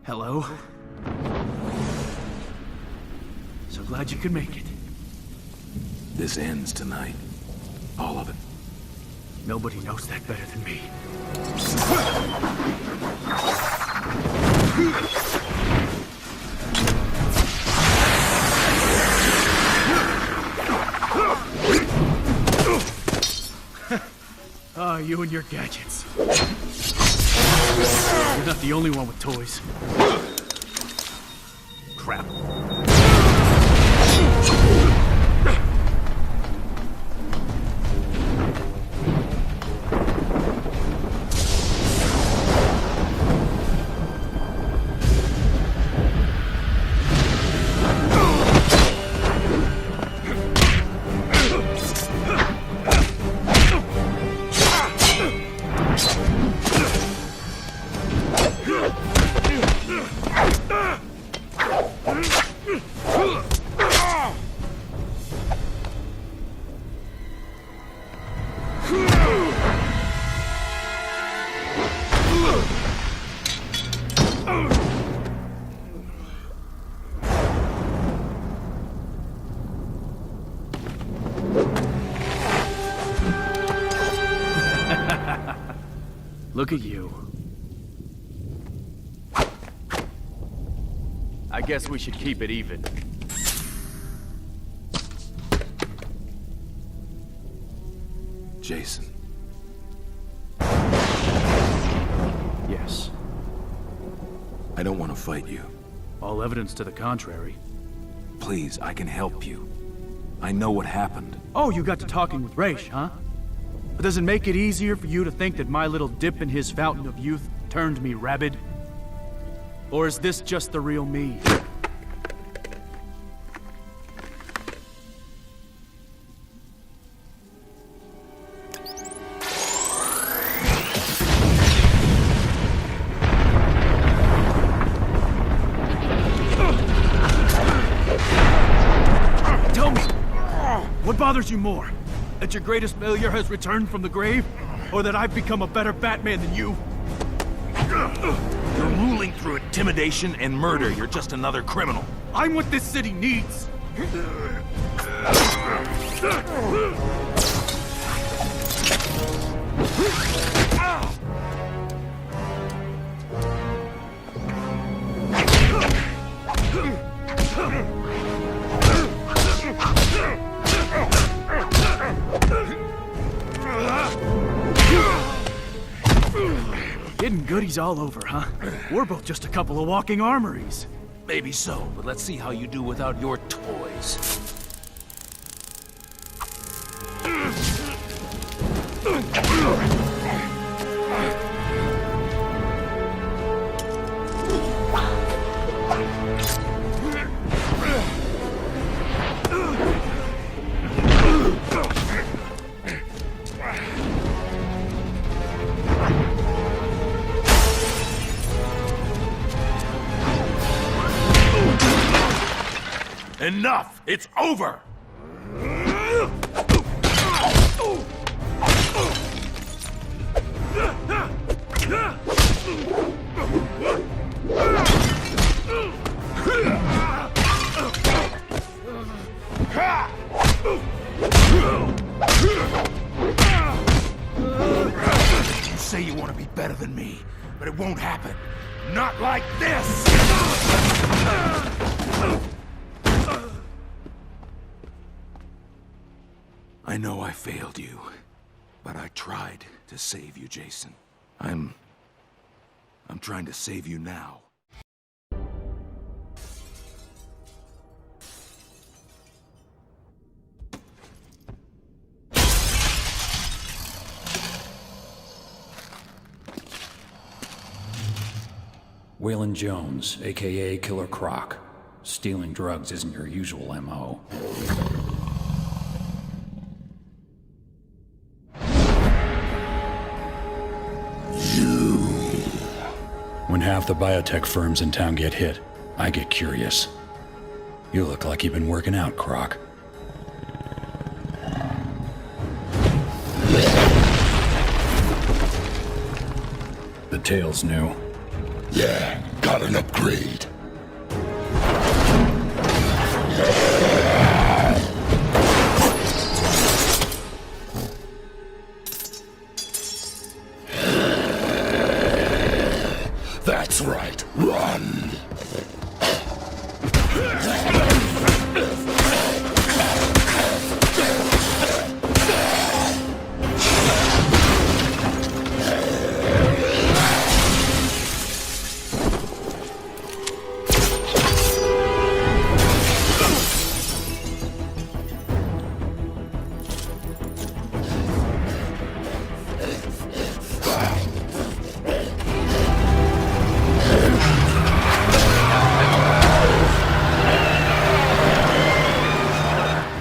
Hello? So glad you could make it. This ends tonight. All of it. Nobody knows that better than me. Ah, you and your gadgets. You're not the only one with toys. Crap. Look at you. I guess we should keep it even. Jason. Yes. I don't want to fight you. All evidence to the contrary. Please, I can help you. I know what happened. Oh, you got to talking with Raish, huh? But does it make it easier for you to think that my little dip in his fountain of youth turned me rabid? Or is this just the real me? Tell me, what bothers you more? That your greatest failure has returned from the grave? Or that I've become a better Batman than you? You're ruling through intimidation and murder. You're just another criminal. I'm what this city needs! Getting goodies all over, huh? We're both just a couple of walking armories. Maybe so, but let's see how you do without your toys. Enough! It's over! You say you want to be better than me, but it won't happen. Not like this! I know I failed you, but I tried to save you, Jason. I'm trying to save you now. Waylon Jones, aka Killer Croc. Stealing drugs isn't your usual MO. When half the biotech firms in town get hit, I get curious. You look like you've been working out, Croc. The tale's new. Yeah, got an upgrade. That's right, run!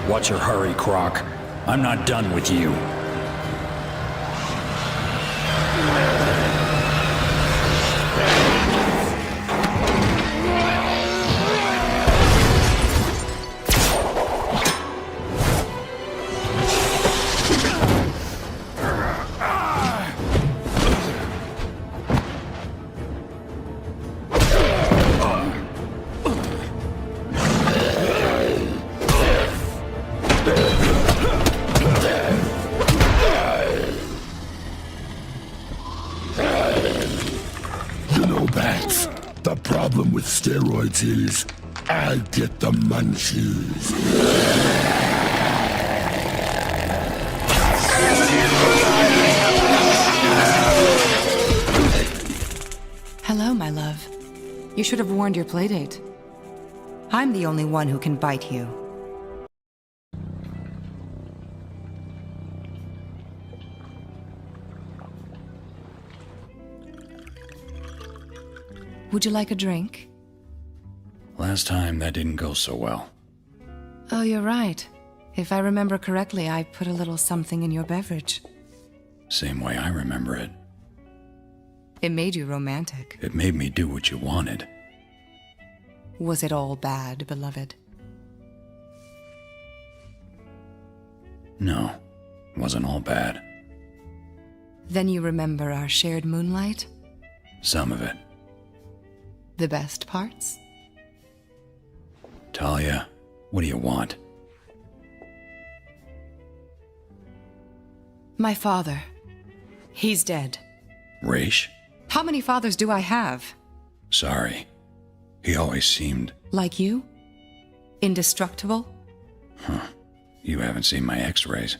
What's your hurry, Croc? I'm not done with you. You know, Bats, the problem with steroids is I get the munchies. Hello, my love. You should have warned your playdate. I'm the only one who can bite you. Would you like a drink? Last time, that didn't go so well. Oh, you're right. If I remember correctly, I put a little something in your beverage. Same way I remember it. It made you romantic. It made me do what you wanted. Was it all bad, beloved? No, it wasn't all bad. Then you remember our shared moonlight? Some of it. The best parts? Talia, what do you want? My father. He's dead. Raish? How many fathers do I have? Sorry. He always seemed... Like you? Indestructible? You haven't seen my x-rays.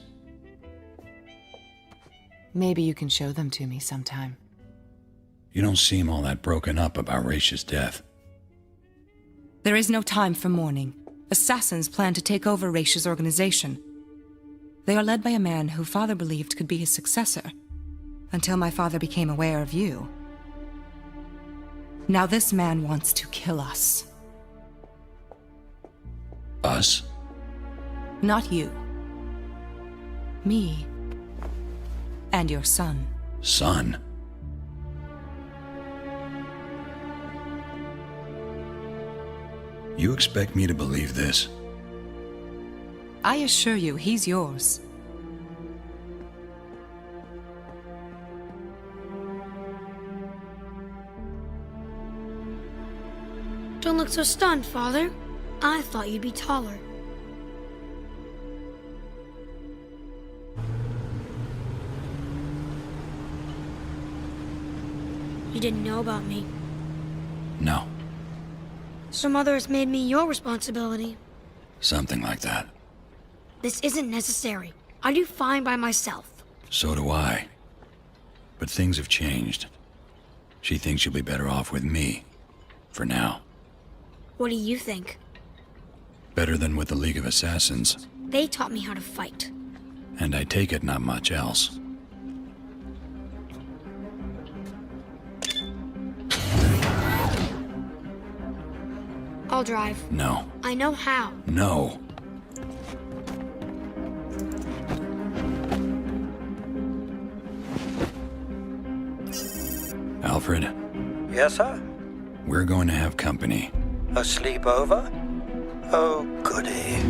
Maybe you can show them to me sometime. You don't seem all that broken up about Raish's death. There is no time for mourning. Assassins plan to take over Raish's organization. They are led by a man who father believed could be his successor, until my father became aware of you. Now this man wants to kill us. Us? Not you. Me. And your son. Son? You expect me to believe this? I assure you, he's yours. Don't look so stunned, Father. I thought you'd be taller. You didn't know about me. No. So Mother has made me your responsibility. Something like that. This isn't necessary. I do fine by myself. So do I. But things have changed. She thinks you'll be better off with me. For now. What do you think? Better than with the League of Assassins. They taught me how to fight. And I take it not much else. I'll drive. No. I know how. No. Alfred, Yes, sir? we're going to have company. A sleepover? Oh, goody.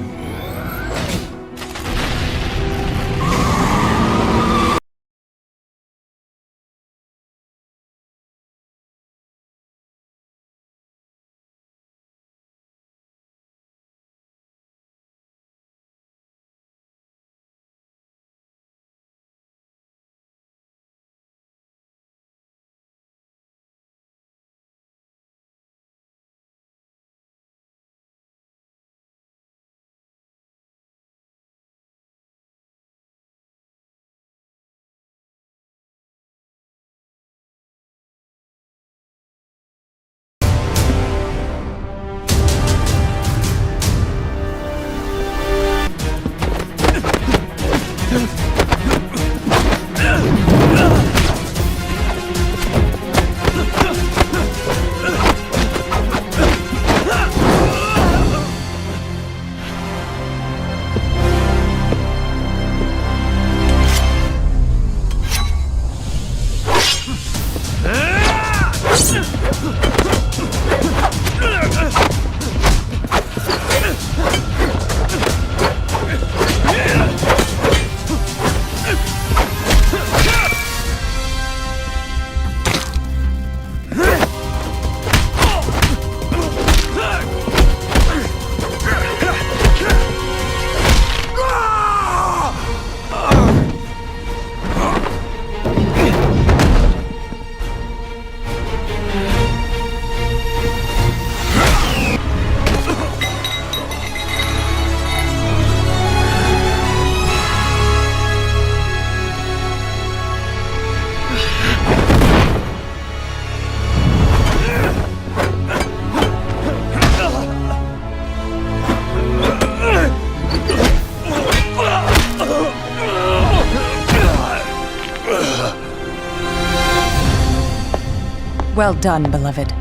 Well done, beloved.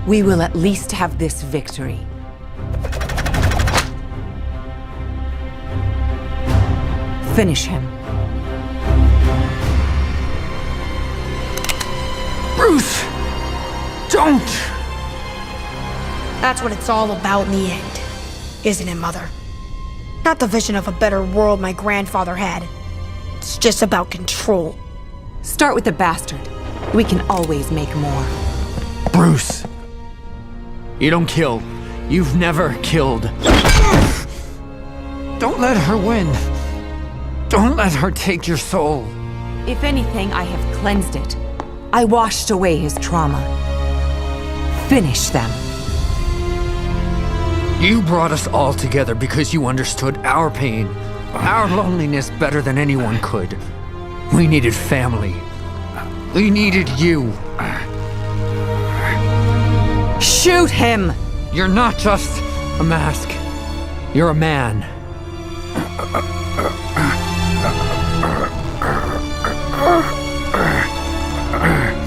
We will at least have this victory. Finish him. Bruce! Don't! That's what it's all about in the end, isn't it, Mother? Not the vision of a better world my grandfather had. It's just about control. Start with the bastard. We can always make more. Bruce! You don't kill. You've never killed. Don't let her win. Don't let her take your soul. If anything, I have cleansed it. I washed away his trauma. Finish them. You brought us all together because you understood our pain, our loneliness better than anyone could. We needed family. We needed you. Shoot him! You're not just a mask. You're a man.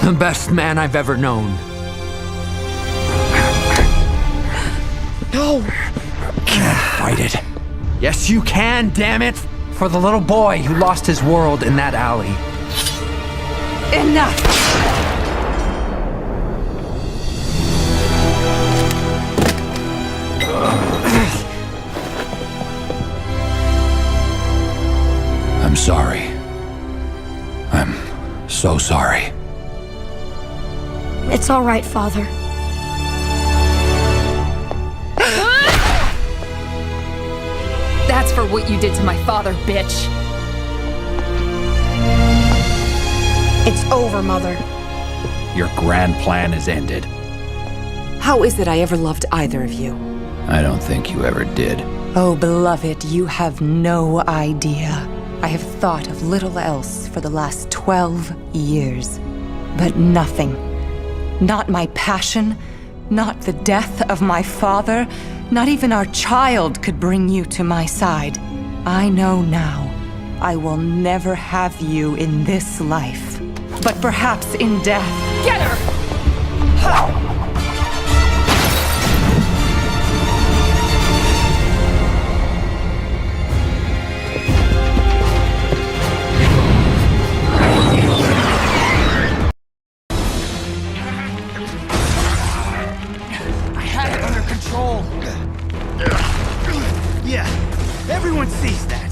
The best man I've ever known. No! Fight it. Yes, you can, damn it! For the little boy who lost his world in that alley. Enough! I'm sorry. I'm so sorry. It's all right, Father. That's for what you did to my father, bitch. It's over, Mother. Your grand plan is ended. How is it I ever loved either of you? I don't think you ever did. Oh, beloved, you have no idea. I have thought of little else for the last 12 years. But nothing. Not my passion, not the death of my father, not even our child could bring you to my side. I know now, I will never have you in this life, but perhaps in death. Get her! Yeah, everyone sees that.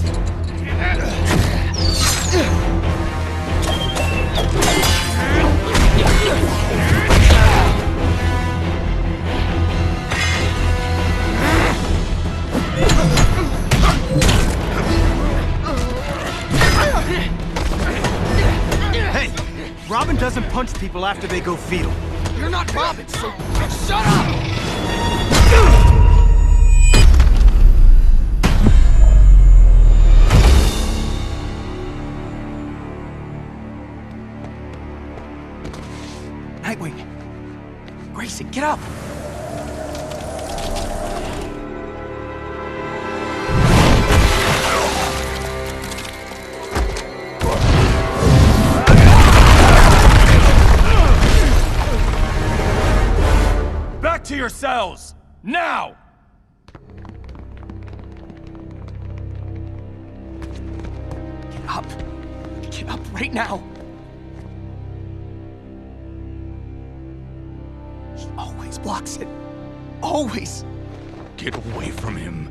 Hey, Robin doesn't punch people after they go fetal. You're not Robin, so shut up! Nightwing! Grayson, get up! Back to your cells! Now! Get up! Get up right now! always blocks it. Always. Get away from him.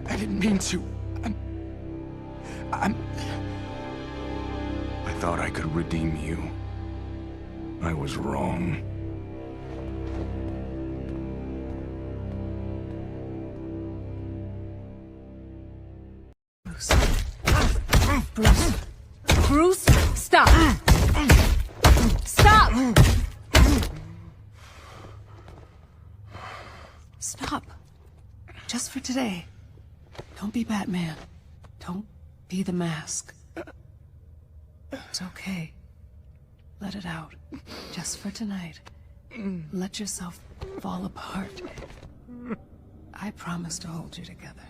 I didn't mean to. I thought I could redeem you. I was wrong. Bruce, stop! Stop! Stop. Just for today. Don't be Batman. Don't be the mask. It's okay. Let it out. Just for tonight. Let yourself fall apart. I promise to hold you together.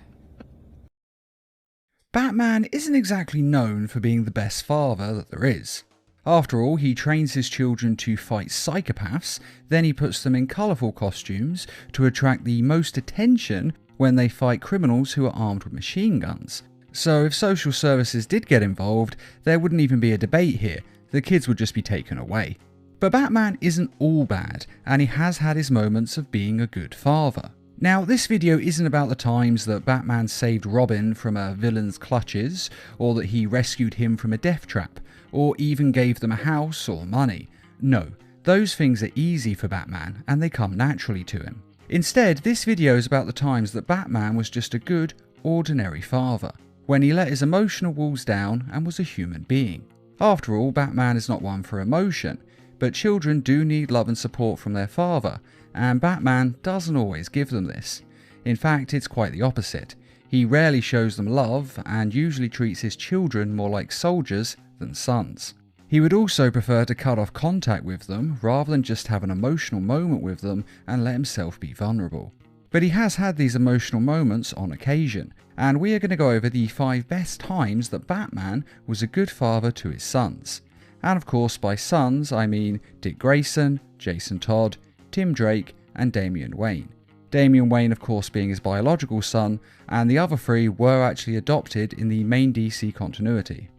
Batman isn't exactly known for being the best father that there is. After all, he trains his children to fight psychopaths, then he puts them in colourful costumes to attract the most attention when they fight criminals who are armed with machine guns. So if social services did get involved, there wouldn't even be a debate here, the kids would just be taken away. But Batman isn't all bad, and he has had his moments of being a good father. Now, this video isn't about the times that Batman saved Robin from a villain's clutches, or that he rescued him from a death trap, or even gave them a house or money. No, those things are easy for Batman, and they come naturally to him. Instead, this video is about the times that Batman was just a good, ordinary father, when he let his emotional walls down and was a human being. After all, Batman is not one for emotion, but children do need love and support from their father, and Batman doesn't always give them this. In fact, it's quite the opposite. He rarely shows them love, and usually treats his children more like soldiers than sons. He would also prefer to cut off contact with them, rather than just have an emotional moment with them and let himself be vulnerable. But he has had these emotional moments on occasion, and we are going to go over the 5 best times that Batman was a good father to his sons. And of course, by sons, I mean Dick Grayson, Jason Todd, Tim Drake, and Damian Wayne. Damian Wayne, of course, being his biological son, and the other 3 were actually adopted in the main DC continuity.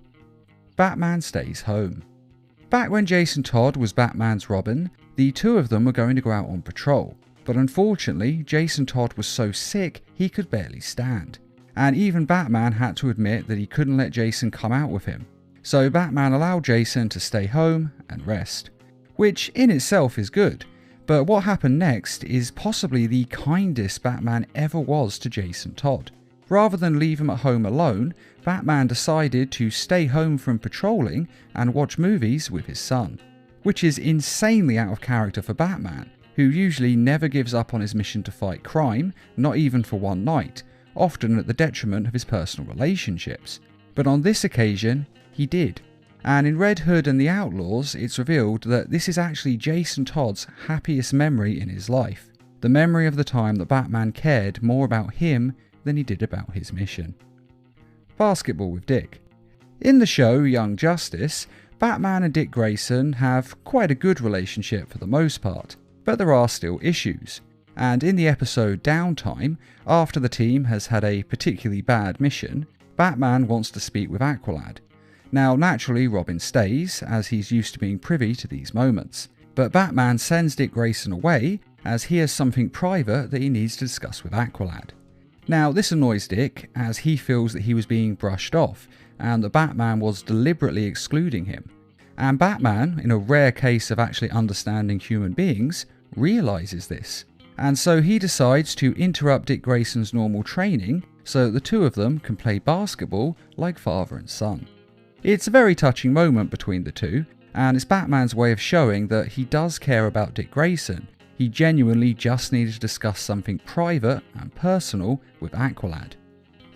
Batman stays home. Back when Jason Todd was Batman's Robin, the 2 of them were going to go out on patrol, but unfortunately, Jason Todd was so sick he could barely stand. And even Batman had to admit that he couldn't let Jason come out with him. So Batman allowed Jason to stay home and rest, which in itself is good. But what happened next is possibly the kindest Batman ever was to Jason Todd. Rather than leave him at home alone, Batman decided to stay home from patrolling and watch movies with his son. Which is insanely out of character for Batman, who usually never gives up on his mission to fight crime, not even for one night, often at the detriment of his personal relationships. But on this occasion, he did. And in Red Hood and the Outlaws, it's revealed that this is actually Jason Todd's happiest memory in his life. The memory of the time that Batman cared more about him than he did about his mission. Basketball with Dick. In the show Young Justice, Batman and Dick Grayson have quite a good relationship for the most part, but there are still issues. And in the episode Downtime, after the team has had a particularly bad mission, Batman wants to speak with Aqualad. Now, naturally, Robin stays, as he's used to being privy to these moments. But Batman sends Dick Grayson away, as he has something private that he needs to discuss with Aqualad. Now, this annoys Dick, as he feels that he was being brushed off, and that Batman was deliberately excluding him. And Batman, in a rare case of actually understanding human beings, realises this. And so he decides to interrupt Dick Grayson's normal training, so that the 2 of them can play basketball like father and son. It's a very touching moment between the 2, and it's Batman's way of showing that he does care about Dick Grayson. He genuinely just needed to discuss something private and personal with Aqualad.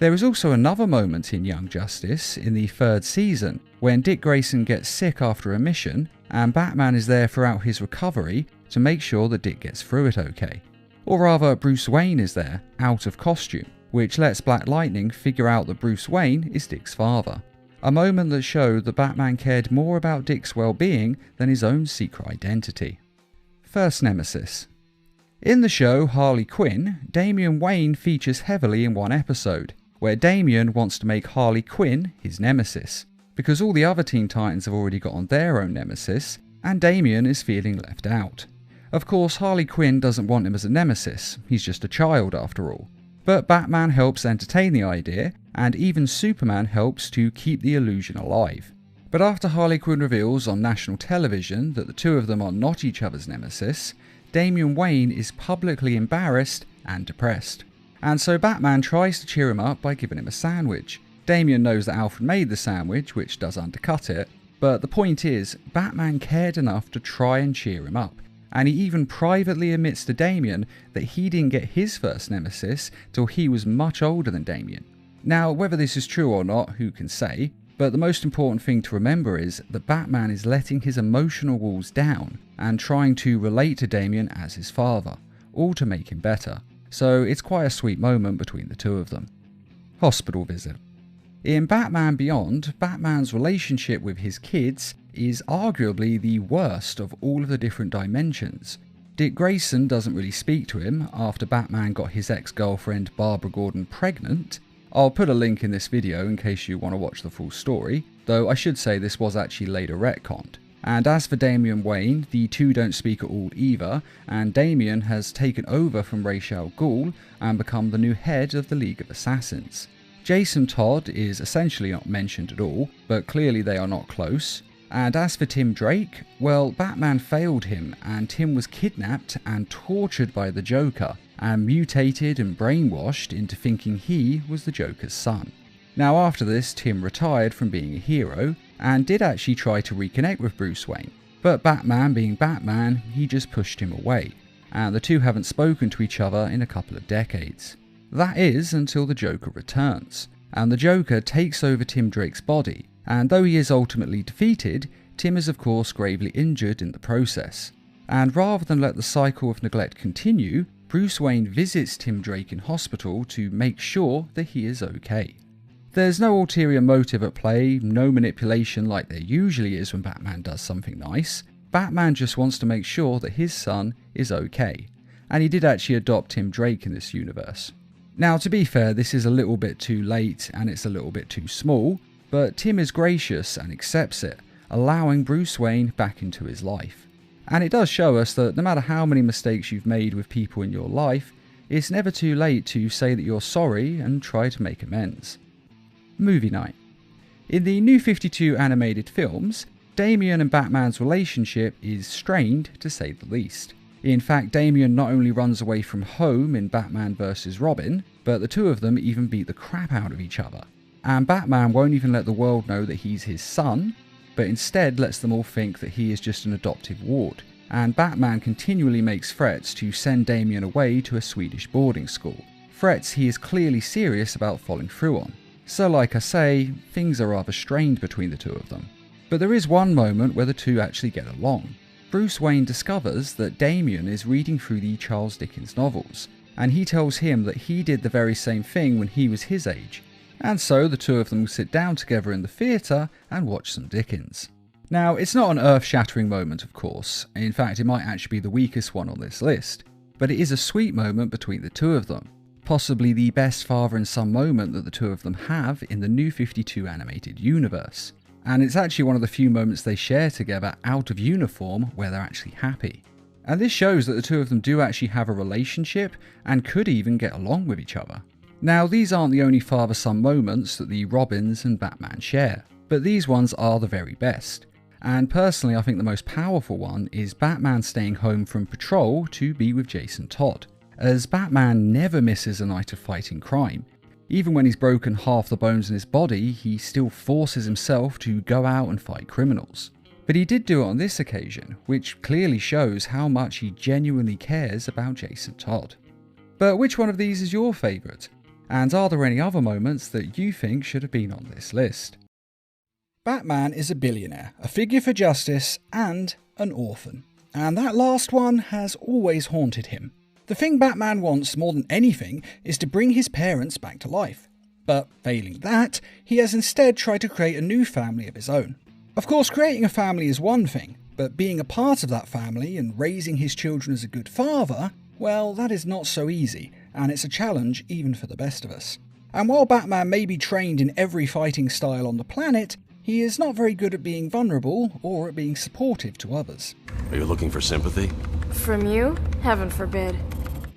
There is also another moment in Young Justice in the 3rd season when Dick Grayson gets sick after a mission, and Batman is there throughout his recovery to make sure that Dick gets through it okay. Or rather, Bruce Wayne is there, out of costume, which lets Black Lightning figure out that Bruce Wayne is Dick's father. A moment that showed that Batman cared more about Dick's well-being than his own secret identity. First nemesis. In the show Harley Quinn, Damian Wayne features heavily in one episode, where Damian wants to make Harley Quinn his nemesis, because all the other Teen Titans have already got on their own nemesis, and Damian is feeling left out. Of course, Harley Quinn doesn't want him as a nemesis, he's just a child after all. But Batman helps entertain the idea, and even Superman helps to keep the illusion alive. But after Harley Quinn reveals on national television that the two of them are not each other's nemesis, Damian Wayne is publicly embarrassed and depressed. And so Batman tries to cheer him up by giving him a sandwich. Damian knows that Alfred made the sandwich, which does undercut it, but the point is, Batman cared enough to try and cheer him up. And he even privately admits to Damian that he didn't get his first nemesis till he was much older than Damian. Now, whether this is true or not, who can say, but the most important thing to remember is that Batman is letting his emotional walls down and trying to relate to Damian as his father, all to make him better. So it's quite a sweet moment between the two of them. Hospital visit. In Batman Beyond, Batman's relationship with his kids is arguably the worst of all of the different dimensions. Dick Grayson doesn't really speak to him after Batman got his ex-girlfriend Barbara Gordon pregnant. I'll put a link in this video in case you want to watch the full story, though I should say this was actually later retconned. And as for Damian Wayne, the two don't speak at all either, and Damian has taken over from Ra's al Ghul and become the new head of the League of Assassins. Jason Todd is essentially not mentioned at all, but clearly they are not close. And as for Tim Drake, well, Batman failed him, and Tim was kidnapped and tortured by the Joker, and mutated and brainwashed into thinking he was the Joker's son. Now after this, Tim retired from being a hero, and did actually try to reconnect with Bruce Wayne, but Batman being Batman, he just pushed him away, and the two haven't spoken to each other in a couple of decades. That is until the Joker returns, and the Joker takes over Tim Drake's body, and though he is ultimately defeated, Tim is of course gravely injured in the process. And rather than let the cycle of neglect continue, Bruce Wayne visits Tim Drake in hospital to make sure that he is okay. There's no ulterior motive at play, no manipulation like there usually is when Batman does something nice. Batman just wants to make sure that his son is okay, and he did actually adopt Tim Drake in this universe. Now to be fair, this is a little bit too late and it's a little bit too small, but Tim is gracious and accepts it, allowing Bruce Wayne back into his life. And it does show us that no matter how many mistakes you've made with people in your life, it's never too late to say that you're sorry and try to make amends. Movie night. In the New 52 animated films, Damian and Batman's relationship is strained to say the least. In fact, Damian not only runs away from home in Batman vs Robin, but the two of them even beat the crap out of each other. And Batman won't even let the world know that he's his son, but instead lets them all think that he is just an adoptive ward. And Batman continually makes threats to send Damian away to a Swedish boarding school. Threats he is clearly serious about following through on. So like I say, things are rather strained between the two of them. But there is one moment where the two actually get along. Bruce Wayne discovers that Damian is reading through the Charles Dickens novels, and he tells him that he did the very same thing when he was his age. And so the two of them sit down together in the theatre and watch some Dickens. Now, it's not an earth-shattering moment, of course. In fact, it might actually be the weakest one on this list. But it is a sweet moment between the two of them. Possibly the best father and son moment that the two of them have in the New 52 animated universe. And it's actually one of the few moments they share together out of uniform where they're actually happy. And this shows that the two of them do actually have a relationship and could even get along with each other. Now, these aren't the only father-son moments that the Robins and Batman share, but these ones are the very best. And personally, I think the most powerful one is Batman staying home from patrol to be with Jason Todd, as Batman never misses a night of fighting crime. Even when he's broken half the bones in his body, he still forces himself to go out and fight criminals. But he did do it on this occasion, which clearly shows how much he genuinely cares about Jason Todd. But which one of these is your favourite? And are there any other moments that you think should have been on this list? Batman is a billionaire, a figure for justice, and an orphan. And that last one has always haunted him. The thing Batman wants more than anything is to bring his parents back to life. But failing that, he has instead tried to create a new family of his own. Of course, creating a family is one thing, but being a part of that family and raising his children as a good father, well, that is not so easy, and it's a challenge even for the best of us. And while Batman may be trained in every fighting style on the planet, he is not very good at being vulnerable or at being supportive to others. Are you looking for sympathy? From you? Heaven forbid.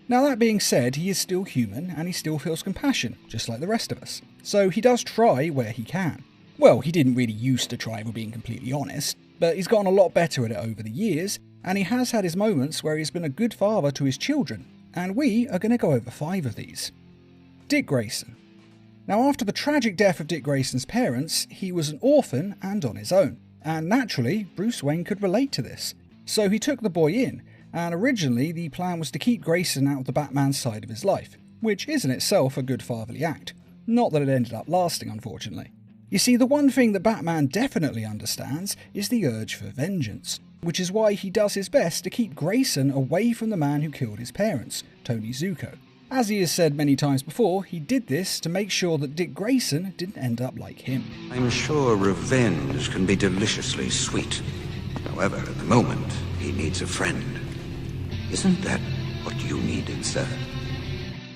Now that being said, he is still human and he still feels compassion, just like the rest of us. So he does try where he can. Well, he didn't really used to try, if we're being completely honest, but he's gotten a lot better at it over the years, and he has had his moments where he's been a good father to his children, and we are going to go over 5 of these. Dick Grayson. Now, after the tragic death of Dick Grayson's parents, he was an orphan and on his own, and naturally, Bruce Wayne could relate to this. So he took the boy in, and originally the plan was to keep Grayson out of the Batman side of his life, which is in itself a good fatherly act. Not that it ended up lasting, unfortunately. You see, the one thing that Batman definitely understands is the urge for vengeance, which is why he does his best to keep Grayson away from the man who killed his parents, Tony Zuko. As he has said many times before, he did this to make sure that Dick Grayson didn't end up like him. I'm sure revenge can be deliciously sweet. However, at the moment, he needs a friend. Isn't that what you needed, sir?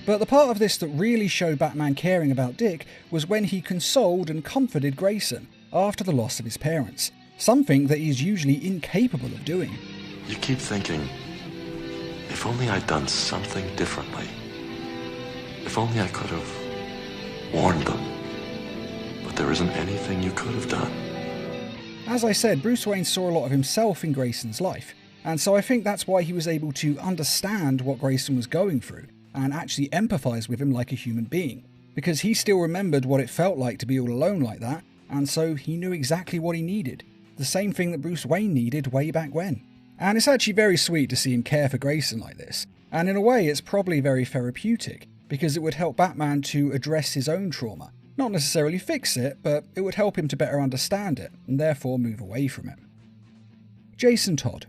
But the part of this that really showed Batman caring about Dick was when he consoled and comforted Grayson after the loss of his parents, something that he's usually incapable of doing. You keep thinking, if only I'd done something differently. If only I could have warned them. But there isn't anything you could have done. As I said, Bruce Wayne saw a lot of himself in Grayson's life, and so I think that's why he was able to understand what Grayson was going through and actually empathise with him like a human being, because he still remembered what it felt like to be all alone like that, and so he knew exactly what he needed. The same thing that Bruce Wayne needed way back when. And it's actually very sweet to see him care for Grayson like this, and in a way it's probably very therapeutic, because it would help Batman to address his own trauma. Not necessarily fix it, but it would help him to better understand it, and therefore move away from it. Jason Todd.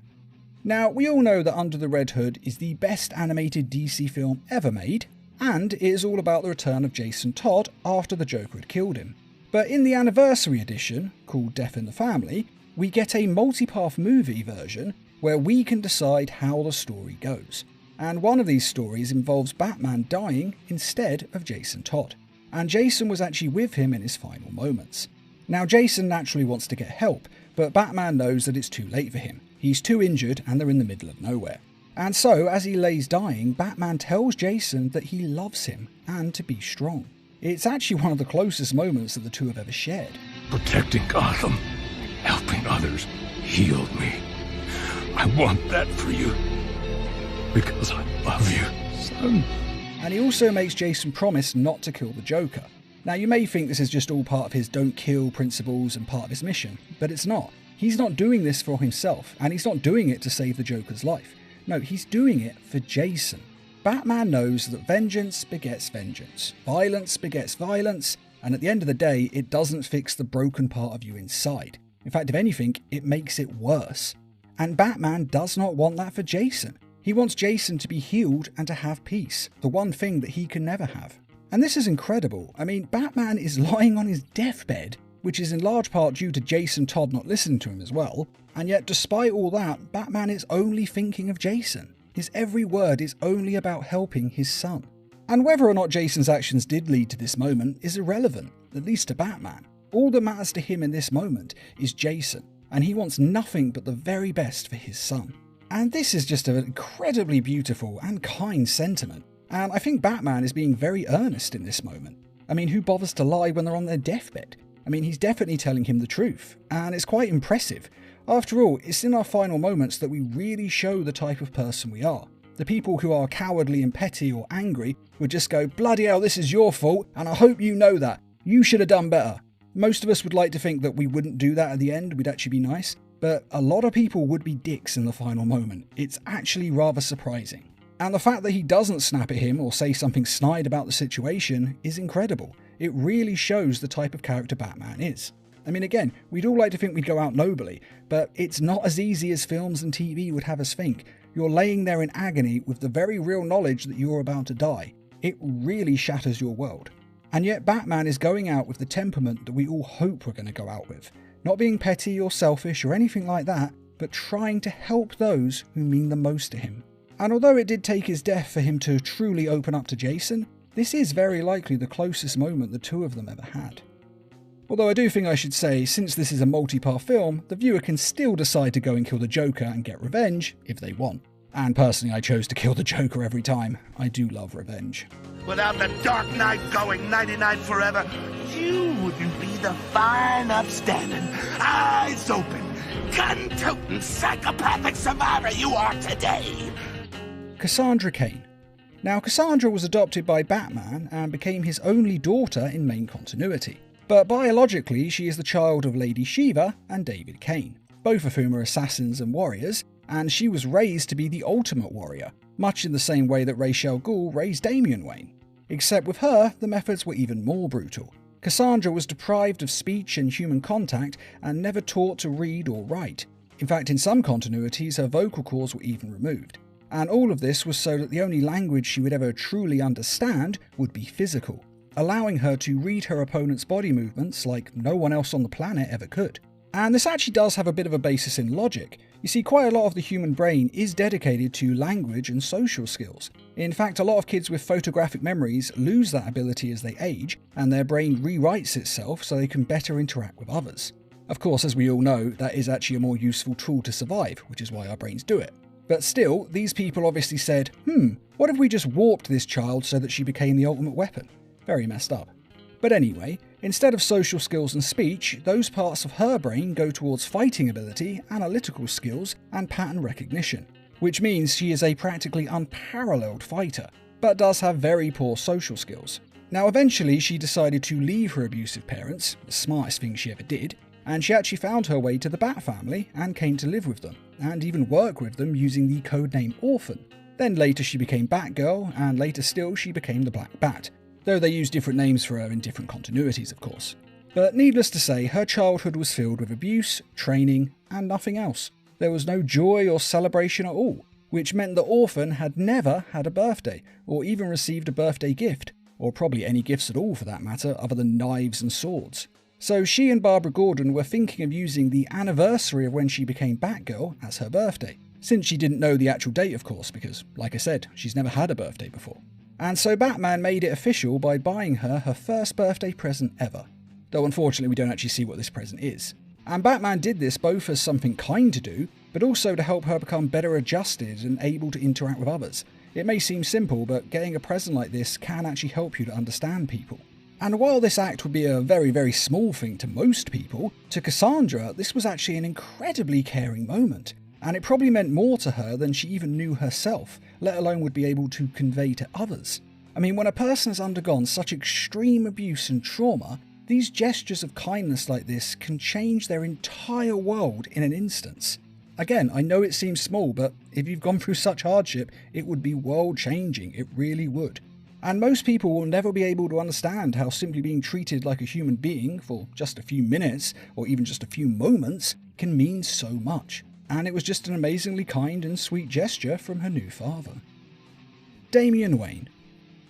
Now, we all know that Under the Red Hood is the best animated DC film ever made, and it is all about the return of Jason Todd after the Joker had killed him. But in the anniversary edition, called Death in the Family, we get a multipath movie version where we can decide how the story goes. And one of these stories involves Batman dying instead of Jason Todd. And Jason was actually with him in his final moments. Now, Jason naturally wants to get help, but Batman knows that it's too late for him. He's too injured and they're in the middle of nowhere. And so, as he lays dying, Batman tells Jason that he loves him and to be strong. It's actually one of the closest moments that the two have ever shared. Protecting Gotham, helping others, healed me. I want that for you. Because I love you, son. And he also makes Jason promise not to kill the Joker. Now, you may think this is just all part of his don't kill principles and part of his mission, but it's not. He's not doing this for himself, and he's not doing it to save the Joker's life. No, he's doing it for Jason. Batman knows that vengeance begets vengeance, violence begets violence, and at the end of the day, it doesn't fix the broken part of you inside. In fact, if anything, it makes it worse. And Batman does not want that for Jason. He wants Jason to be healed and to have peace, the one thing that he can never have. And this is incredible. I mean, Batman is lying on his deathbed, which is in large part due to Jason Todd not listening to him as well, and yet despite all that, Batman is only thinking of Jason. His every word is only about helping his son. And whether or not Jason's actions did lead to this moment is irrelevant, at least to Batman. All that matters to him in this moment is Jason, and he wants nothing but the very best for his son. And this is just an incredibly beautiful and kind sentiment, and I think Batman is being very earnest in this moment. I mean, who bothers to lie when they're on their deathbed? I mean, he's definitely telling him the truth, and it's quite impressive. After all, it's in our final moments that we really show the type of person we are. The people who are cowardly and petty or angry would just go, bloody hell, this is your fault, and I hope you know that. You should have done better. Most of us would like to think that we wouldn't do that at the end, we'd actually be nice, but a lot of people would be dicks in the final moment. It's actually rather surprising. And the fact that he doesn't snap at him or say something snide about the situation is incredible. It really shows the type of character Batman is. I mean, again, we'd all like to think we'd go out nobly, but it's not as easy as films and TV would have us think. You're laying there in agony with the very real knowledge that you're about to die. It really shatters your world. And yet Batman is going out with the temperament that we all hope we're going to go out with. Not being petty or selfish or anything like that, but trying to help those who mean the most to him. And although it did take his death for him to truly open up to Jason, this is very likely the closest moment the two of them ever had. Although I do think I should say, since this is a multi-part film, the viewer can still decide to go and kill the Joker and get revenge if they want. And personally, I chose to kill the Joker every time. I do love revenge. Without the Dark Knight going 99 forever, you wouldn't be the fine, upstanding, eyes open, gun-toting, psychopathic survivor you are today. Cassandra Cain. Now, Cassandra was adopted by Batman and became his only daughter in main continuity. But biologically, she is the child of Lady Shiva and David Cain, both of whom are assassins and warriors, and she was raised to be the ultimate warrior, much in the same way that Ra's al Ghul raised Damian Wayne. Except with her, the methods were even more brutal. Cassandra was deprived of speech and human contact and never taught to read or write. In fact, in some continuities, her vocal cords were even removed. And all of this was so that the only language she would ever truly understand would be physical, allowing her to read her opponent's body movements like no one else on the planet ever could. And this actually does have a bit of a basis in logic. You see, quite a lot of the human brain is dedicated to language and social skills. In fact, a lot of kids with photographic memories lose that ability as they age, and their brain rewrites itself so they can better interact with others. Of course, as we all know, that is actually a more useful tool to survive, which is why our brains do it. But still, these people obviously said, what if we just warped this child so that she became the ultimate weapon? Very messed up. But anyway, instead of social skills and speech, those parts of her brain go towards fighting ability, analytical skills, and pattern recognition, which means she is a practically unparalleled fighter, but does have very poor social skills. Now eventually she decided to leave her abusive parents, the smartest thing she ever did, and she actually found her way to the Bat family and came to live with them, and even work with them using the codename Orphan. Then later she became Batgirl, and later still she became the Black Bat, though they use different names for her in different continuities, of course. But needless to say, her childhood was filled with abuse, training, and nothing else. There was no joy or celebration at all, which meant that Orphan had never had a birthday, or even received a birthday gift, or probably any gifts at all for that matter, other than knives and swords. So she and Barbara Gordon were thinking of using the anniversary of when she became Batgirl as her birthday, since she didn't know the actual date, of course, because, like I said, she's never had a birthday before. And so Batman made it official by buying her first birthday present ever. Though unfortunately we don't actually see what this present is. And Batman did this both as something kind to do, but also to help her become better adjusted and able to interact with others. It may seem simple, but getting a present like this can actually help you to understand people. And while this act would be a very, very small thing to most people, to Cassandra this was actually an incredibly caring moment. And it probably meant more to her than she even knew herself, let alone would be able to convey to others. I mean, when a person has undergone such extreme abuse and trauma, these gestures of kindness like this can change their entire world in an instance. Again, I know it seems small, but if you've gone through such hardship, it would be world-changing, it really would. And most people will never be able to understand how simply being treated like a human being for just a few minutes, or even just a few moments, can mean so much. And it was just an amazingly kind and sweet gesture from her new father. Damian Wayne.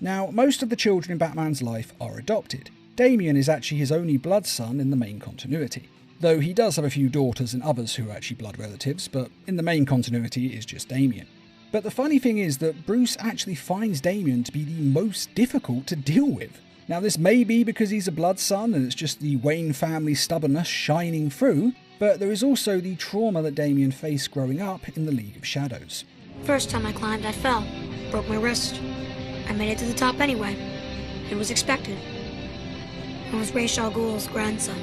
Now, most of the children in Batman's life are adopted. Damian is actually his only blood son in the main continuity, though he does have a few daughters and others who are actually blood relatives, but in the main continuity it is just Damian. But the funny thing is that Bruce actually finds Damian to be the most difficult to deal with. Now this may be because he's a blood son and it's just the Wayne family stubbornness shining through, but there is also the trauma that Damian faced growing up in the League of Shadows. First time I climbed, I fell. Broke my wrist. I made it to the top anyway. It was expected. I was Ra's al Ghul's grandson.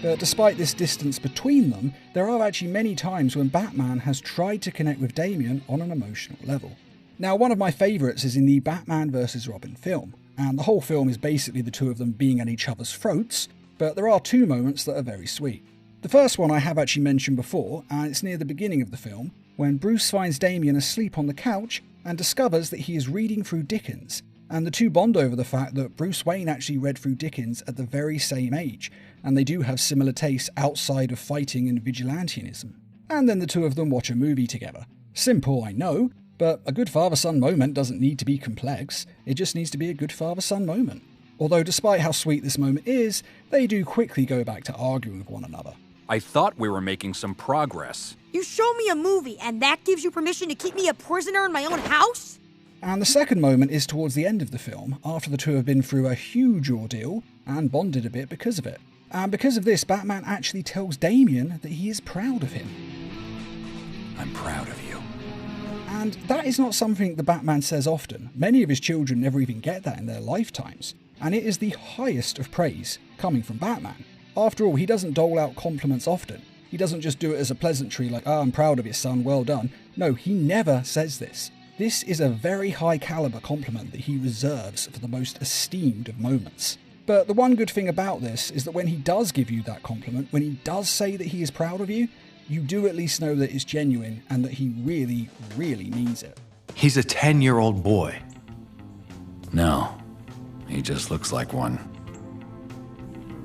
But despite this distance between them, there are actually many times when Batman has tried to connect with Damian on an emotional level. Now, one of my favourites is in the Batman vs Robin film, and the whole film is basically the two of them being at each other's throats, but there are two moments that are very sweet. The first one I have actually mentioned before, and it's near the beginning of the film, when Bruce finds Damian asleep on the couch and discovers that he is reading through Dickens, and the two bond over the fact that Bruce Wayne actually read through Dickens at the very same age, and they do have similar tastes outside of fighting and vigilantism. And then the two of them watch a movie together. Simple, I know, but a good father-son moment doesn't need to be complex, it just needs to be a good father-son moment. Although despite how sweet this moment is, they do quickly go back to arguing with one another. I thought we were making some progress. You show me a movie, and that gives you permission to keep me a prisoner in my own house? And the second moment is towards the end of the film, after the two have been through a huge ordeal and bonded a bit because of it. And because of this, Batman actually tells Damian that he is proud of him. I'm proud of you. And that is not something the Batman says often. Many of his children never even get that in their lifetimes. And it is the highest of praise coming from Batman. After all, he doesn't dole out compliments often. He doesn't just do it as a pleasantry like, I'm proud of you, son, well done. No, he never says this. This is a very high caliber compliment that he reserves for the most esteemed of moments. But the one good thing about this is that when he does give you that compliment, when he does say that he is proud of you, you do at least know that it's genuine and that he really, really means it. He's a 10-year-old boy. No, he just looks like one.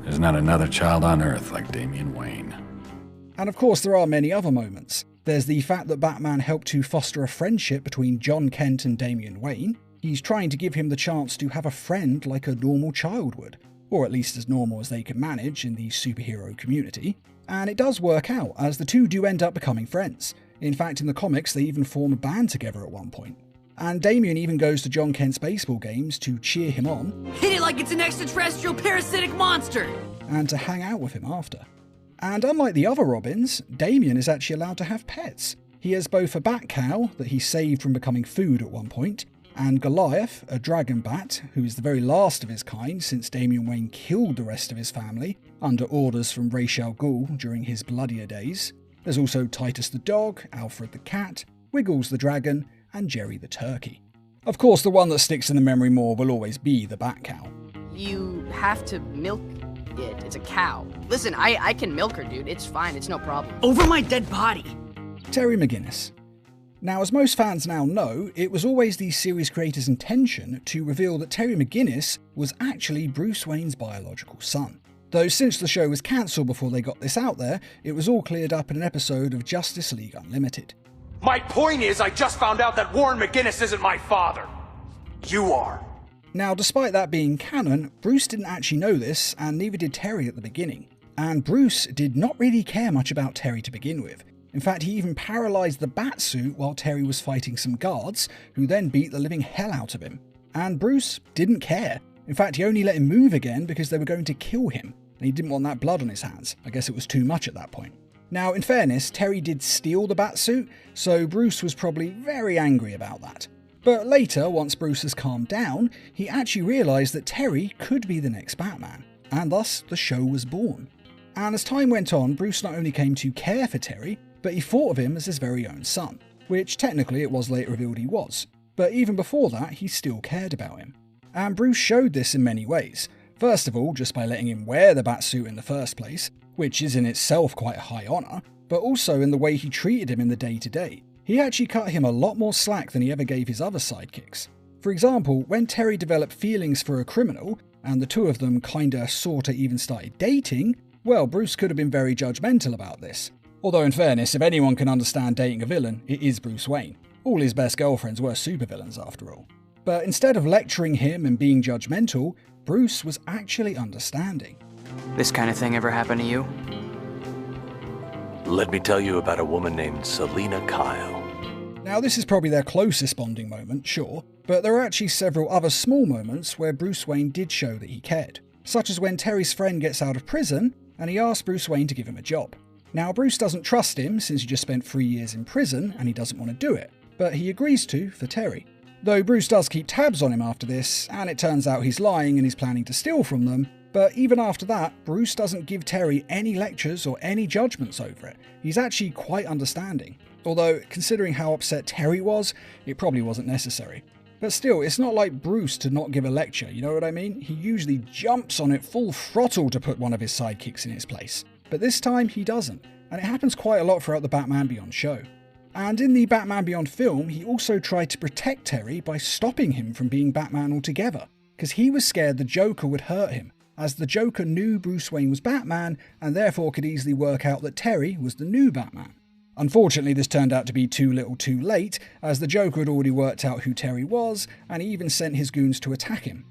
There's not another child on Earth like Damian Wayne. And of course there are many other moments. There's the fact that Batman helped to foster a friendship between John Kent and Damian Wayne. He's trying to give him the chance to have a friend like a normal child would, or at least as normal as they can manage in the superhero community. And it does work out, as the two do end up becoming friends. In fact, in the comics, they even form a band together at one point. And Damian even goes to John Kent's baseball games to cheer him on. Hit it like it's an extraterrestrial parasitic monster! And to hang out with him after. And unlike the other Robins, Damian is actually allowed to have pets. He has both a bat cow that he saved from becoming food at one point, and Goliath, a dragon bat, who is the very last of his kind since Damian Wayne killed the rest of his family under orders from Ra's al Ghul during his bloodier days. There's also Titus the dog, Alfred the cat, Wiggles the dragon, and Jerry the turkey. Of course, the one that sticks in the memory more will always be the bat cow. You have to milk it. It's a cow. Listen, I can milk her, dude. It's fine. It's no problem. Over my dead body! Terry McGinnis. Now, as most fans now know, it was always the series creators' intention to reveal that Terry McGinnis was actually Bruce Wayne's biological son. Though since the show was cancelled before they got this out there, it was all cleared up in an episode of Justice League Unlimited. My point is, I just found out that Warren McGinnis isn't my father. You are. Now, despite that being canon, Bruce didn't actually know this, and neither did Terry at the beginning. And Bruce did not really care much about Terry to begin with. In fact, he even paralysed the Batsuit while Terry was fighting some guards, who then beat the living hell out of him. And Bruce didn't care. In fact, he only let him move again because they were going to kill him, and he didn't want that blood on his hands. I guess it was too much at that point. Now, in fairness, Terry did steal the Batsuit, so Bruce was probably very angry about that. But later, once Bruce has calmed down, he actually realised that Terry could be the next Batman, and thus the show was born. And as time went on, Bruce not only came to care for Terry, but he thought of him as his very own son, which technically it was later revealed he was. But even before that, he still cared about him. And Bruce showed this in many ways. First of all, just by letting him wear the Batsuit in the first place, which is in itself quite a high honour, but also in the way he treated him in the day-to-day. He actually cut him a lot more slack than he ever gave his other sidekicks. For example, when Terry developed feelings for a criminal, and the two of them kinda sorta even started dating, well, Bruce could have been very judgmental about this. Although in fairness, if anyone can understand dating a villain, it is Bruce Wayne. All his best girlfriends were supervillains after all. But instead of lecturing him and being judgmental, Bruce was actually understanding. This kind of thing ever happen to you? Let me tell you about a woman named Selina Kyle. Now, this is probably their closest bonding moment, sure, but there are actually several other small moments where Bruce Wayne did show that he cared. Such as when Terry's friend gets out of prison, and he asks Bruce Wayne to give him a job. Now, Bruce doesn't trust him since he just spent 3 years in prison and he doesn't want to do it, but he agrees to for Terry. Though Bruce does keep tabs on him after this, and it turns out he's lying and he's planning to steal from them, but even after that, Bruce doesn't give Terry any lectures or any judgments over it. He's actually quite understanding. Although, considering how upset Terry was, it probably wasn't necessary. But still, it's not like Bruce to not give a lecture, you know what I mean? He usually jumps on it full throttle to put one of his sidekicks in his place. But this time, he doesn't, and it happens quite a lot throughout the Batman Beyond show. And in the Batman Beyond film, he also tried to protect Terry by stopping him from being Batman altogether, because he was scared the Joker would hurt him, as the Joker knew Bruce Wayne was Batman, and therefore could easily work out that Terry was the new Batman. Unfortunately, this turned out to be too little too late, as the Joker had already worked out who Terry was, and he even sent his goons to attack him.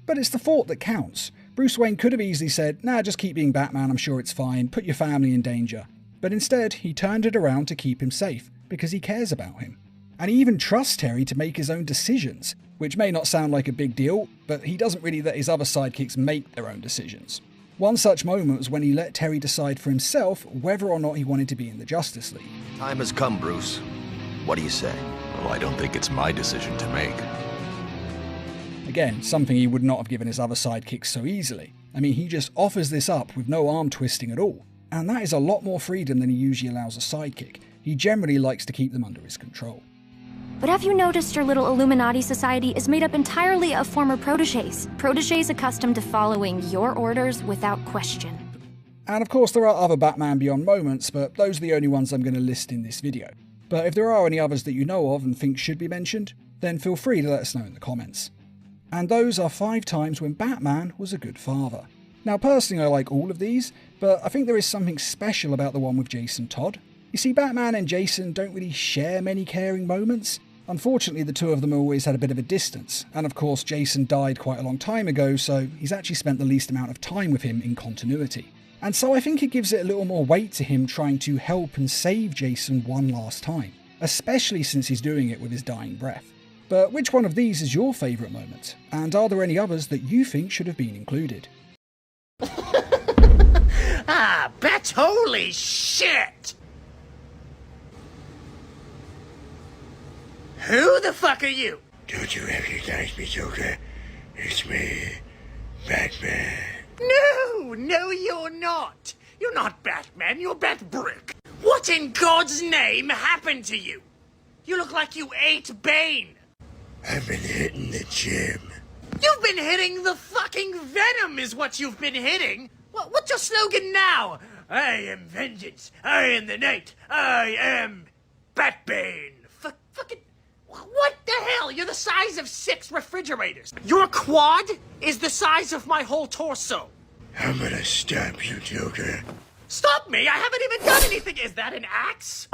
But it's the thought that counts. Bruce Wayne could have easily said, nah, just keep being Batman, I'm sure it's fine, put your family in danger. But instead, he turned it around to keep him safe, because he cares about him. And he even trusts Terry to make his own decisions, which may not sound like a big deal, but he doesn't really let his other sidekicks make their own decisions. One such moment was when he let Terry decide for himself whether or not he wanted to be in the Justice League. Time has come, Bruce. What do you say? Well, I don't think it's my decision to make. Again, something he would not have given his other sidekicks so easily. I mean, he just offers this up with no arm twisting at all. And that is a lot more freedom than he usually allows a sidekick. He generally likes to keep them under his control. But have you noticed your little Illuminati society is made up entirely of former protégés? Protégés accustomed to following your orders without question. And of course there are other Batman Beyond moments, but those are the only ones I'm going to list in this video. But if there are any others that you know of and think should be mentioned, then feel free to let us know in the comments. And those are 5 times when Batman was a good father. Now personally I like all of these, but I think there is something special about the one with Jason Todd. You see, Batman and Jason don't really share many caring moments. Unfortunately, the two of them always had a bit of a distance, and of course Jason died quite a long time ago, so he's actually spent the least amount of time with him in continuity. And so I think it gives it a little more weight to him trying to help and save Jason one last time, especially since he's doing it with his dying breath. But which one of these is your favourite moment? And are there any others that you think should have been included? Ah, bet holy shit! Who the fuck are you? Don't you recognize me, Joker? It's me, Batman. No, you're not. You're not Batman, you're Batbrick. What in God's name happened to you? You look like you ate Bane. I've been hitting the gym. You've been hitting the fucking venom is what you've been hitting. What's your slogan now? I am vengeance. I am the night. I am Batbane. Fucking... What the hell? You're the size of 6 refrigerators. Your quad is the size of my whole torso. I'm gonna stop you, Joker. Stop me? I haven't even done anything. Is that an axe?